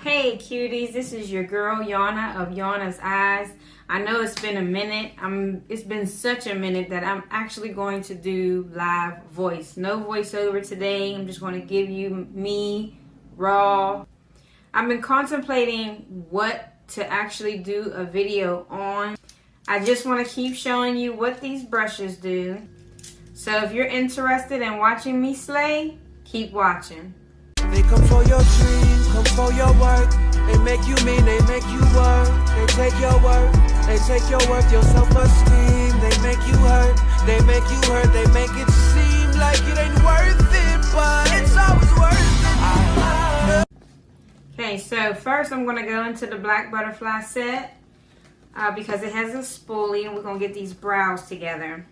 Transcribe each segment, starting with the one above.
Hey cuties, this is your girl Yana of Yana's Eyes. I know it's been a minute. It's been such a minute that I'm actually going to do live voice. No voiceover today. I'm just going to give you me raw. I've been contemplating what to actually do a video on. I just want to keep showing you what these brushes do. So if you're interested in watching me slay, keep watching. They come for your dream, come for your work. They make you mean, they make you work. They take your work, they take your worth, your self-esteem. They make you hurt, they make you hurt. They make it seem like it ain't worth it, but it's always worth it. Okay, so first I'm going to go into the Black Butterfly set because it has a spoolie and we're going to get these brows together.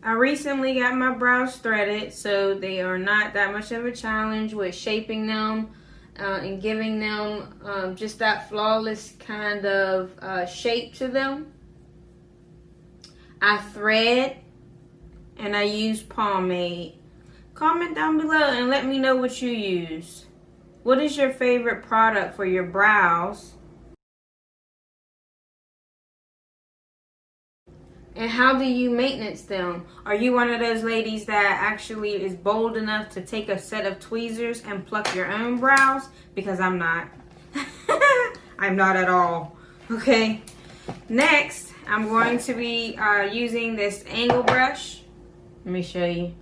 I recently got my brows threaded, so they are not that much of a challenge with shaping them and giving them just that flawless kind of shape to them. I thread and I use pomade. Comment down below and let me know what you use. What is your favorite product for your brows? And how do you maintenance them? Are you one of those ladies that actually is bold enough to take a set of tweezers and pluck your own brows? Because I'm not. I'm not at all. Okay. Next, I'm going to be using this angle brush. Let me show you.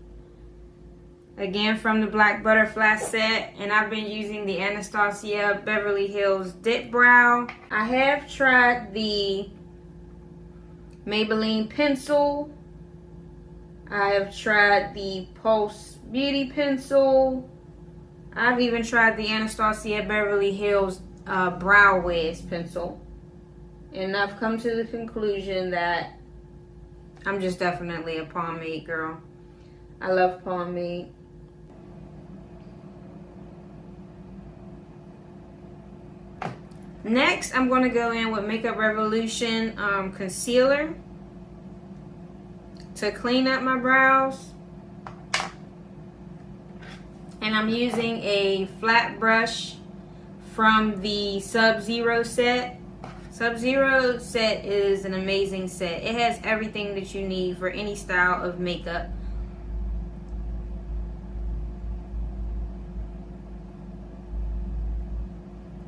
Again, from the Black Butterfly set. And I've been using the Anastasia Beverly Hills Dip Brow. I have tried the Maybelline pencil. I have tried the Pulse Beauty pencil. I've even tried the Anastasia Beverly Hills Brow Wiz pencil. And I've come to the conclusion that I'm just definitely a pomade girl. I love pomade. Next, I'm going to go in with Makeup Revolution concealer to clean up my brows. And I'm using a flat brush from the Sub-Zero set. Sub-Zero set is an amazing set. It has everything that you need for any style of makeup.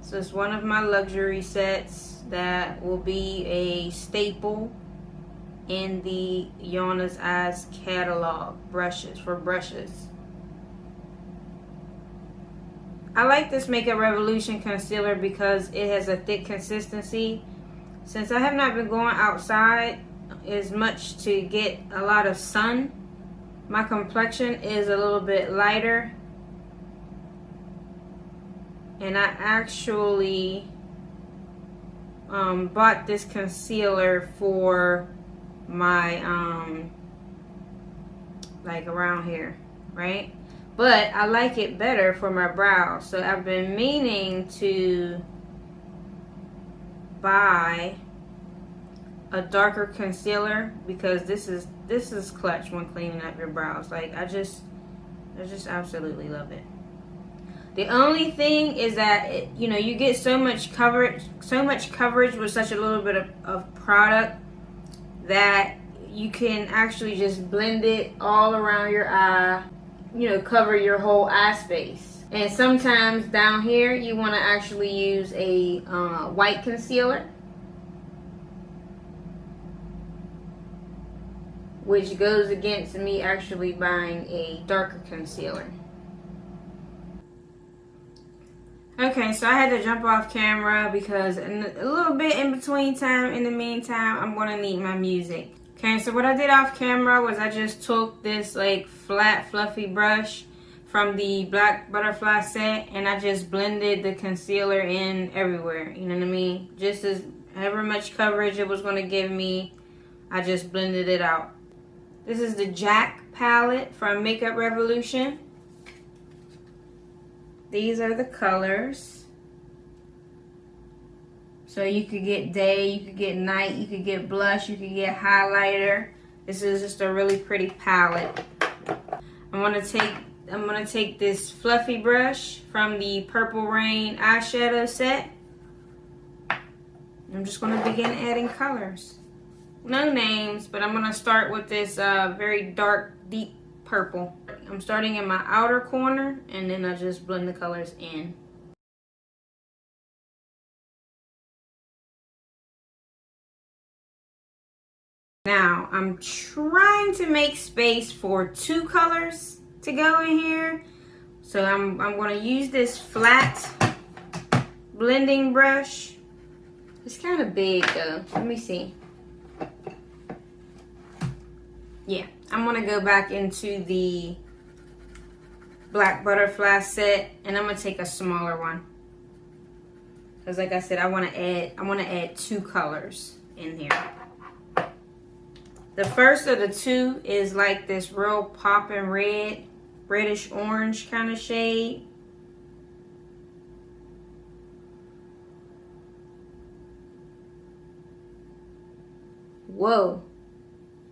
So it's one of my luxury sets that will be a staple in the Yana's Eyes catalog. Brushes. I like this Makeup Revolution concealer because it has a thick consistency. Since I have not been going outside as much to get a lot of sun, my complexion is a little bit lighter. And I actually bought this concealer for my like around here, right? But I like it better for my brows, so I've been meaning to buy a darker concealer because this is clutch when cleaning up your brows. Like I just absolutely love it. The only thing is that you get so much coverage with such a little bit of product that you can actually just blend it all around your eye, cover your whole eye space. And sometimes down here you want to actually use a white concealer, which goes against me actually buying a darker concealer. Okay, so I had to jump off camera because in a little bit in the meantime, I'm going to need my music. Okay, so what I did off camera was I just took this like flat fluffy brush from the Black Butterfly set and I just blended the concealer in everywhere, you know what I mean? Just as however much coverage it was going to give me, I just blended it out. This is the Jack palette from Makeup Revolution. These are the colors. So you could get day, you could get night, you could get blush, you could get highlighter. This is just a really pretty palette. I'm going to take I'm gonna take this fluffy brush from the Purple Rain eyeshadow set. I'm just gonna begin adding colors. No names, but I'm gonna start with this very dark, deep purple. I'm starting in my outer corner, and then I just blend the colors in. Now, I'm trying to make space for 2 colors to go in here. So I'm going to use this flat blending brush. It's kind of big though. Let me see. Yeah, I'm going to go back into the Black Butterfly set, and I'm going to take a smaller one. Because like I said, I want to add 2 colors in here. The first of the 2 is like this real popping red, reddish orange kind of shade. Whoa.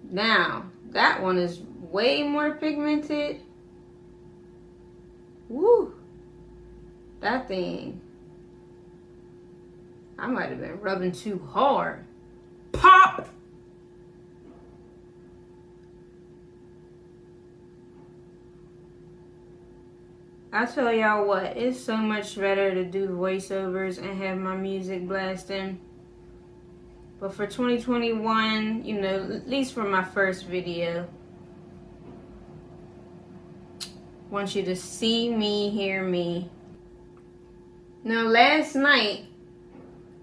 Now, that one is way more pigmented. Woo. That thing. I might have been rubbing too hard. Pop! I tell y'all what, it's so much better to do voiceovers and have my music blasting. But for 2021, you know, at least for my first video, I want you to see me, hear me. Now, last night,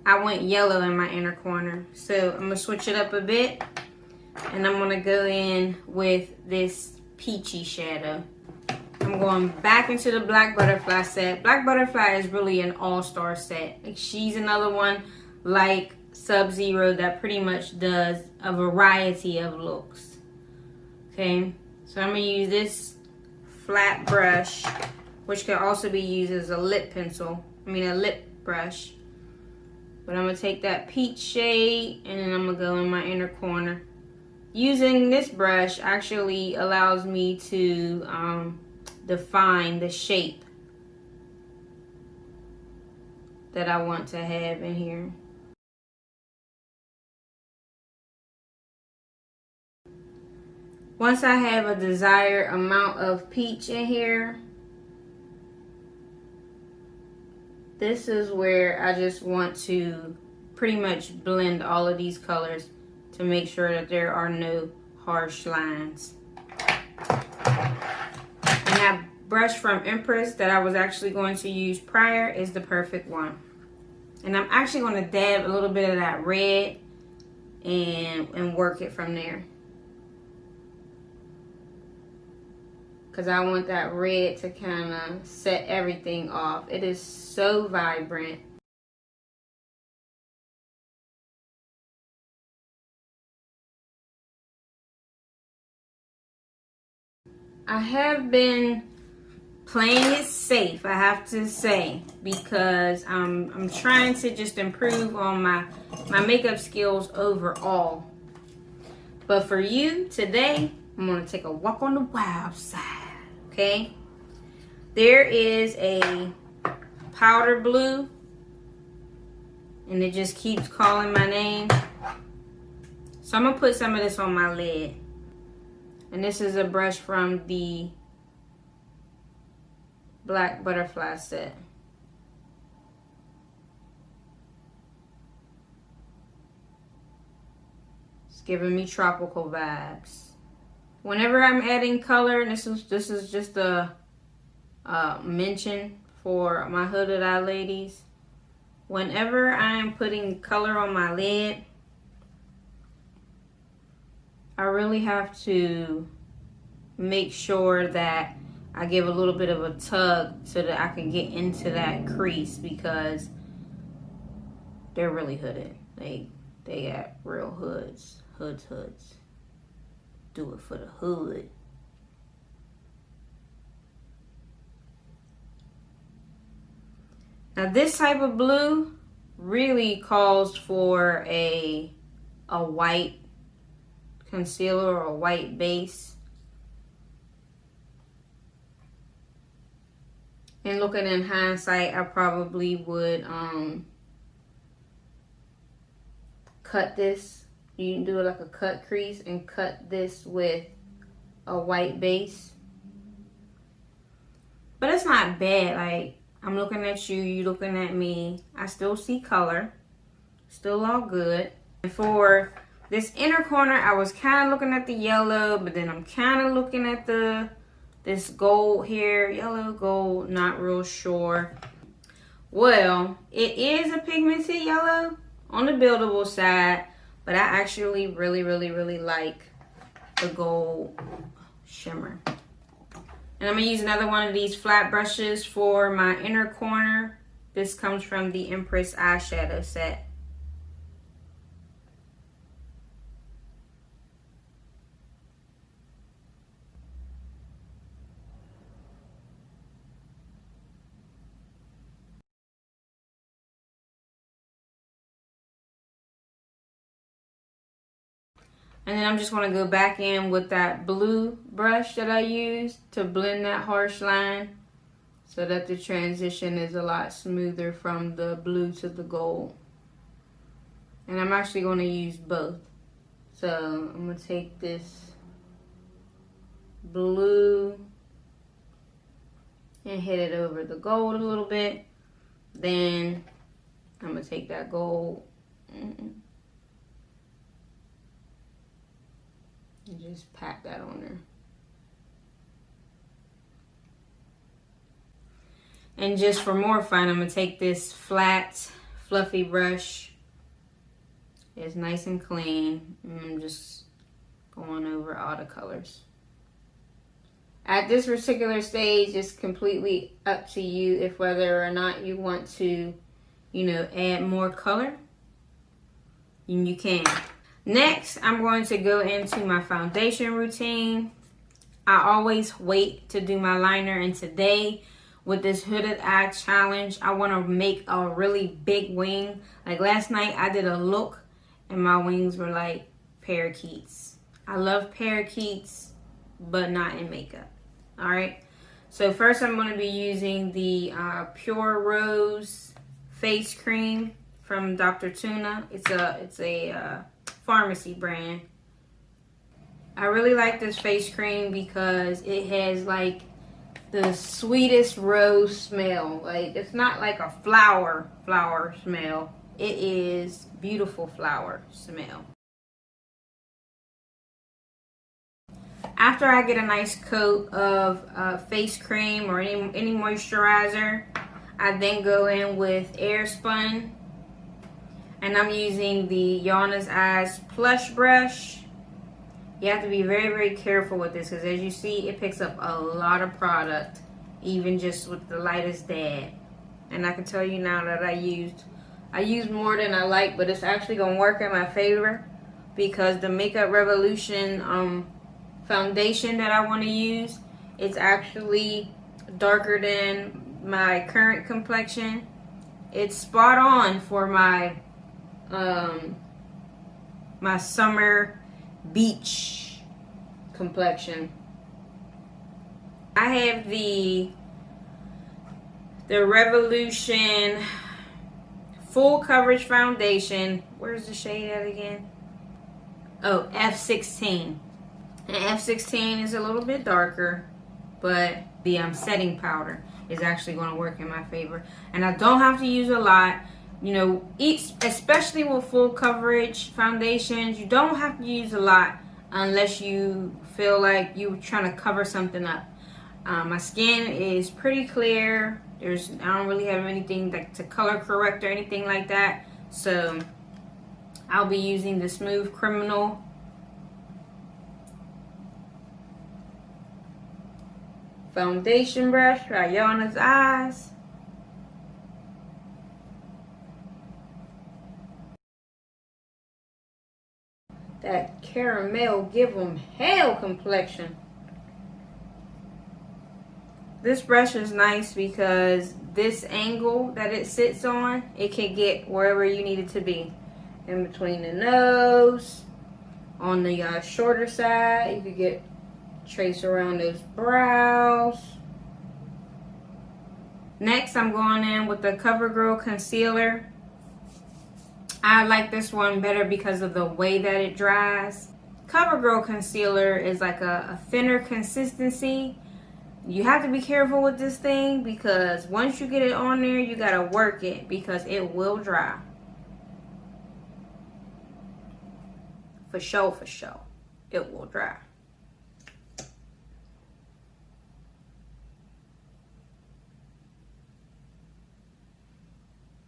I went yellow in my inner corner. So I'm going to switch it up a bit. And I'm going to go in with this peachy shadow. I'm going back into the Black Butterfly set. Black Butterfly is really an all-star set. Like, she's another one like Sub-Zero that pretty much does a variety of looks. Okay, so I'm going to use this flat brush, which can also be used as a lip pencil. I mean a lip brush. But I'm going to take that peach shade and then I'm going to go in my inner corner. Using this brush actually allows me to define the shape that I want to have in here. Once I have a desired amount of peach in here, this is where I just want to pretty much blend all of these colors to make sure that there are no harsh lines. And that brush from Empress that I was actually going to use prior is the perfect one. And I'm actually going to dab a little bit of that red and work it from there. Because I want that red to kind of set everything off. It is so vibrant. I have been playing it safe, I have to say, because I'm trying to just improve on my makeup skills overall. But for you today, I'm going to take a walk on the wild side, okay? There is a powder blue, and it just keeps calling my name. So I'm going to put some of this on my lid. And this is a brush from the Black Butterfly set. It's giving me tropical vibes. Whenever I'm adding color, and this is just a mention for my hooded eye ladies. Whenever I'm putting color on my lid, I really have to make sure that I give a little bit of a tug so that I can get into that crease, because they're really hooded. They got real hoods. Hoods. Do it for the hood. Now this type of blue really calls for a white concealer or a white base. And looking in hindsight, I probably would cut this. You can do it like a cut crease and cut this with a white base. But it's not bad. Like, I'm looking at you, you looking at me. I still see color. Still all good. And for this inner corner, I was kind of looking at the yellow, but then I'm kind of looking at this gold here. Yellow, gold, not real sure. Well, it is a pigmented yellow on the buildable side, but I actually really like the gold shimmer. And I'm going to use another one of these flat brushes for my inner corner. This comes from the Empress eyeshadow set. And then I'm just going to go back in with that blue brush that I used to blend that harsh line so that the transition is a lot smoother from the blue to the gold. And I'm actually going to use both. So I'm going to take this blue and hit it over the gold a little bit. Then I'm going to take that gold and just pat that on there. And just for more fun, I'm going to take this flat, fluffy brush. It's nice and clean. And I'm just going over all the colors. At this particular stage, it's completely up to you if whether or not you want to, you know, add more color. And you can. Next, I'm going to go into my foundation routine. I always wait to do my liner, and today with this hooded eye challenge, I want to make a really big wing. Like last night, I did a look and my wings were like parakeets. I love parakeets, but not in makeup. All right. So first, I'm going to be using the Pure Rose face cream from Dr. Tuna. It's a pharmacy brand. I really like this face cream because it has like the sweetest rose smell. Like, it's not like a flower smell. It is beautiful flower smell. After I get a nice coat of face cream or any moisturizer, I then go in with Airspun. And I'm using the Yana's Eyes Plush Brush. You have to be very careful with this because as you see, it picks up a lot of product, even just with the lightest dab. And I can tell you now that I used more than I like, but it's actually going to work in my favor because the Makeup Revolution foundation that I want to use, it's actually darker than my current complexion. It's spot on for my my summer beach complexion. I have the Revolution Full Coverage Foundation. Where's the shade at again? Oh, F16. And F16 is a little bit darker, but the setting powder is actually going to work in my favor. And I don't have to use a lot. You know, especially with full coverage foundations, you don't have to use a lot unless you feel like you're trying to cover something up. My skin is pretty clear. I don't really have anything like to color correct or anything like that. So I'll be using the Smooth Criminal foundation brush by Yana's Eyes. That caramel give 'em hell complexion. This brush is nice because this angle that it sits on, it can get wherever you need it to be. In between the nose, on the shorter side, you could get trace around those brows. Next, I'm going in with the CoverGirl Concealer. I like this one better because of the way that it dries. CoverGirl Concealer is like a thinner consistency. You have to be careful with this thing because once you get it on there, you gotta work it because it will dry. For sure, it will dry.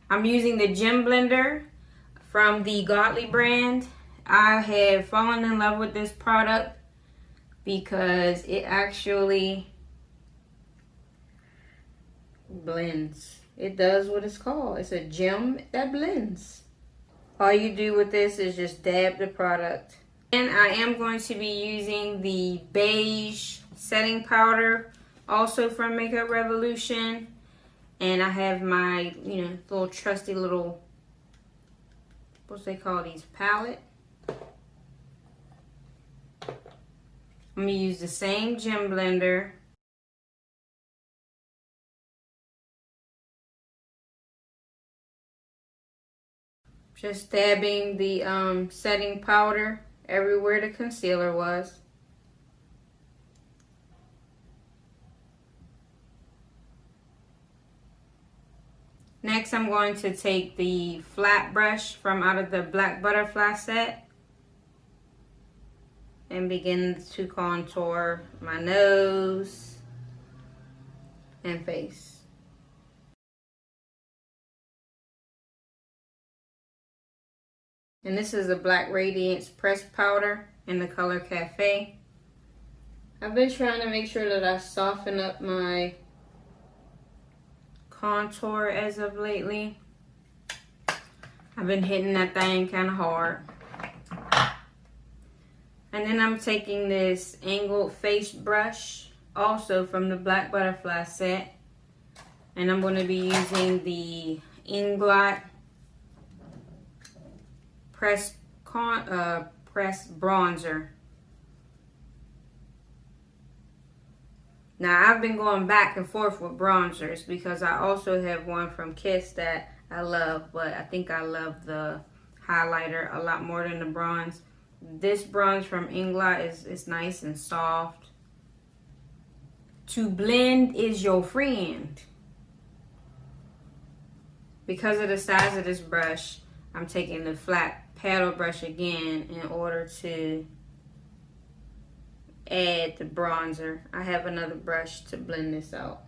I'm using the Gem Blender from the Godly brand. I have fallen in love with this product because it actually blends. It does what it's called. It's a gem that blends. All you do with this is just dab the product. And I am going to be using the beige setting powder, also from Makeup Revolution. And I have my, little trusty little, what's they call these, palette. I'm going to use the same Gem Blender. Just dabbing the setting powder everywhere the concealer was. Next, I'm going to take the flat brush from out of the Black Butterfly set and begin to contour my nose and face. And this is a Black Radiance pressed powder in the color Cafe. I've been trying to make sure that I soften up my contour as of lately. I've been hitting that thing kind of hard. And then I'm taking this angled face brush, also from the Black Butterfly set. And I'm going to be using the Inglot pressed bronzer. Now, I've been going back and forth with bronzers because I also have one from Kiss that I love, but I think I love the highlighter a lot more than the bronze. This bronze from Inglot is nice and soft. To blend is your friend. Because of the size of this brush, I'm taking the flat paddle brush again in order to add the bronzer. I have another brush to blend this out.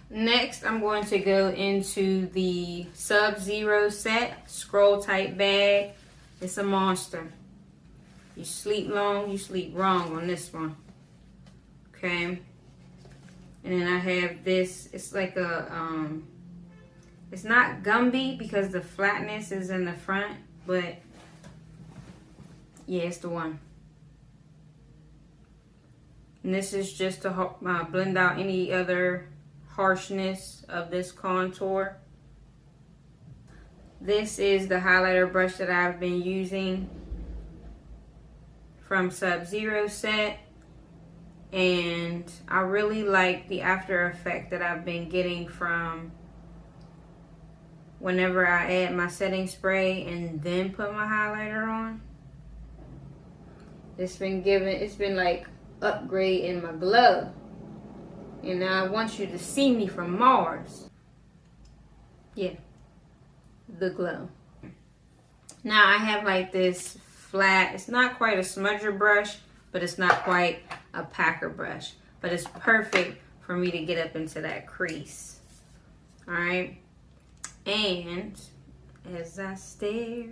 Next, I'm going to go into the Sub-Zero set Scroll Type bag. It's a monster. You sleep long, you sleep wrong on this one. Okay. And then I have this. It's like a it's not Gumby because the flatness is in the front, but yeah, it's the one. And this is just to blend out any other harshness of this contour. This is the highlighter brush that I've been using from Sub-Zero set. And I really like the after effect that I've been getting from whenever I add my setting spray and then put my highlighter on. It's been like upgrading my glow. And now I want you to see me from Mars. Yeah, the glow. Now I have like this flat, it's not quite a smudger brush, but it's not quite a packer brush. But it's perfect for me to get up into that crease. Alright. And as I stare,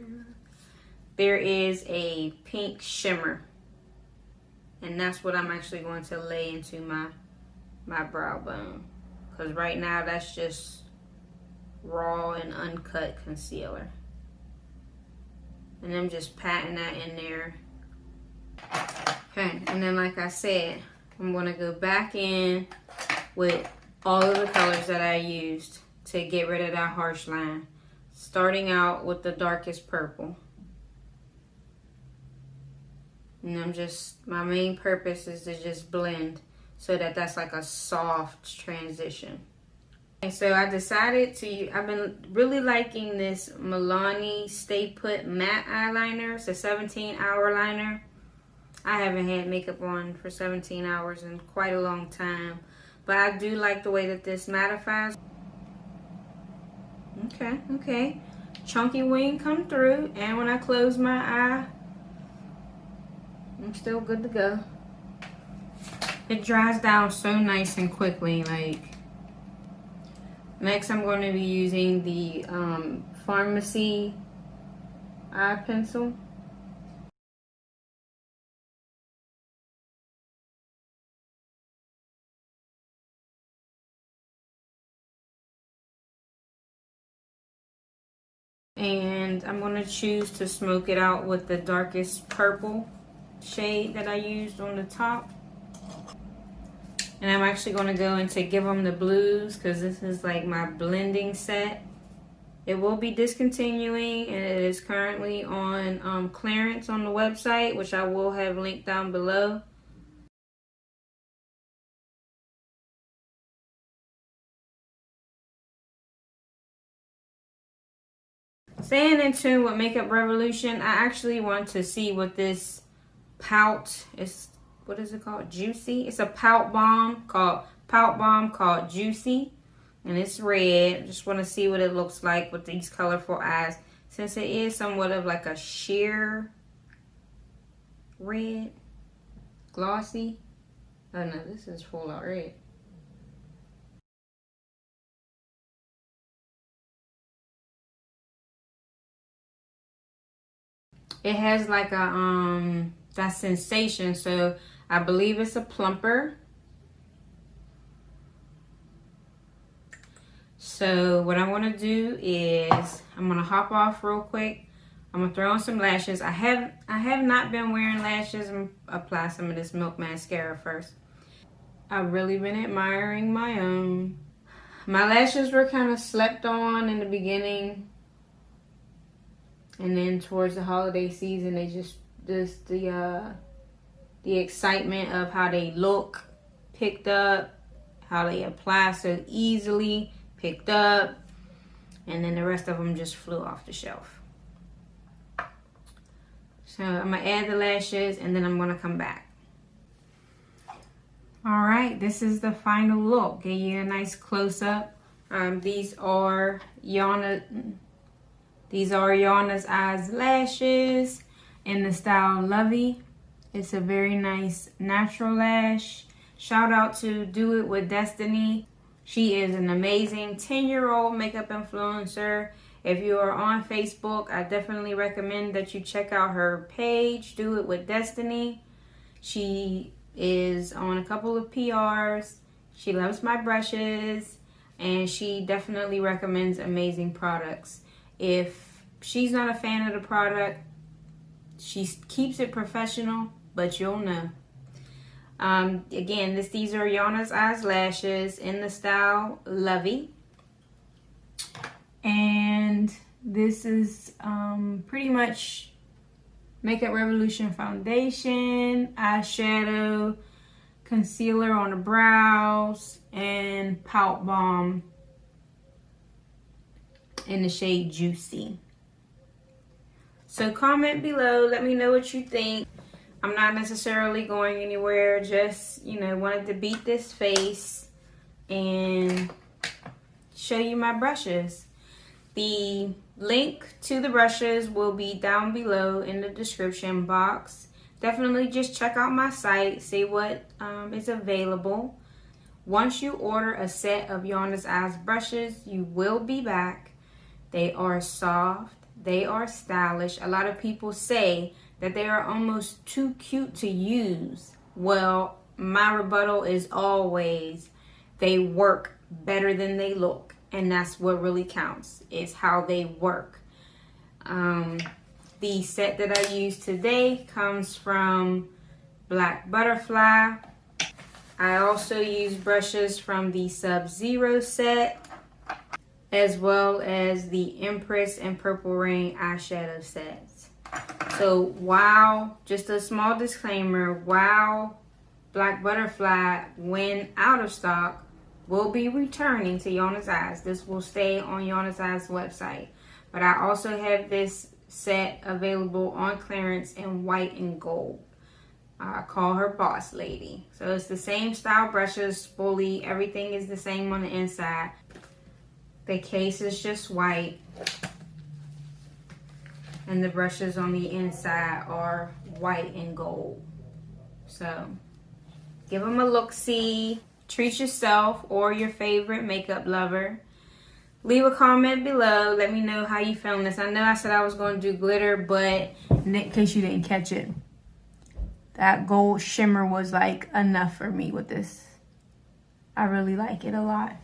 there is a pink shimmer. And that's what I'm actually going to lay into my brow bone. Because right now that's just raw and uncut concealer. And I'm just patting that in there. Okay, and then like I said, I'm going to go back in with all of the colors that I used to get rid of that harsh line. Starting out with the darkest purple. And my main purpose is to just blend so that that's like a soft transition. And so I decided I've been really liking this Milani Stay Put Matte Eyeliner. It's a 17-hour liner. I haven't had makeup on for 17 hours in quite a long time. But I do like the way that this mattifies. Okay. Chunky wing come through. And when I close my eye, I'm still good to go. It dries down so nice and quickly. Next I'm going to be using the Pharmacy eye pencil. And I'm going to choose to smoke it out with the darkest purple shade that I used on the top. And I'm actually going to go into Give 'Em the Blues because this is like my blending set. It will be discontinuing, and it is currently on clearance on the website, which I will have linked down below. Staying in tune with Makeup Revolution, I actually want to see what this pout is. What is it called? Juicy. It's a pout balm called Juicy, and it's red. Just want to see what it looks like with these colorful eyes, since it is somewhat of like a sheer red, glossy. Oh no, this is full out red. It has like a that sensation, so I believe it's a plumper. So what I'm gonna do is I'm gonna hop off real quick. I'm gonna throw on some lashes. I have not been wearing lashes. I'm gonna apply some of this Milk Mascara first. I've really been admiring my own. My lashes were kind of slept on in the beginning, and then towards the holiday season, they just the excitement of how they look picked up, how they apply so easily picked up, and then the rest of them just flew off the shelf. So I'm gonna add the lashes, and then I'm gonna come back. All right, this is the final look. Get you a nice close up. These are Yana's Eyes lashes in the style Lovey. It's a very nice natural lash. Shout out to Do It With Destiny. She is an amazing 10-year-old makeup influencer. If you are on Facebook, I definitely recommend that you check out her page, Do It With Destiny. She is on a couple of PRs. She loves my brushes, and she definitely recommends amazing products. If she's not a fan of the product, she keeps it professional, but you'll know. Again, these are Yana's Eyes lashes in the style Lovey. And this is pretty much Makeup Revolution foundation, eyeshadow, concealer on the brows, and pout balm in the shade Juicy. So comment below, let me know what you think. I'm not necessarily going anywhere, just, wanted to beat this face and show you my brushes. The link to the brushes will be down below in the description box. Definitely just check out my site, see what is available. Once you order a set of Yana's Eyes brushes, you will be back. They are soft, they are stylish. A lot of people say that they are almost too cute to use. Well, my rebuttal is always they work better than they look. And that's what really counts, is how they work. The set that I use today comes from Black Butterfly. I also use brushes from the Sub-Zero set, as well as the Empress and Purple Rain eyeshadow sets. So while, just a small disclaimer, while Black Butterfly, when out of stock, will be returning to Yona's Eyes. This will stay on Yona's Eyes website. But I also have this set available on clearance in white and gold. I call her Boss Lady. So it's the same style brushes, spoolie, everything is the same on the inside. The case is just white. And the brushes on the inside are white and gold. So give them a look-see. Treat yourself or your favorite makeup lover. Leave a comment below. Let me know how you found this. I know I said I was going to do glitter, but in case you didn't catch it, that gold shimmer was like enough for me with this. I really like it a lot.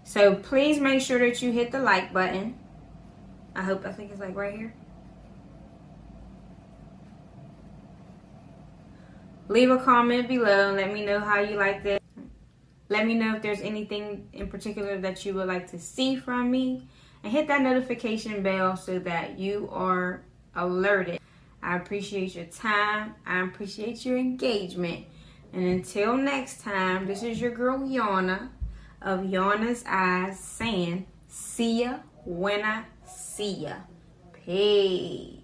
So please make sure that you hit the like button. I think it's like right here. Leave a comment below and let me know how you like this. Let me know if there's anything in particular that you would like to see from me. And hit that notification bell so that you are alerted. I appreciate your time. I appreciate your engagement. And until next time, this is your girl Yona of Yona's Eyes saying, see ya when I see ya. Peace.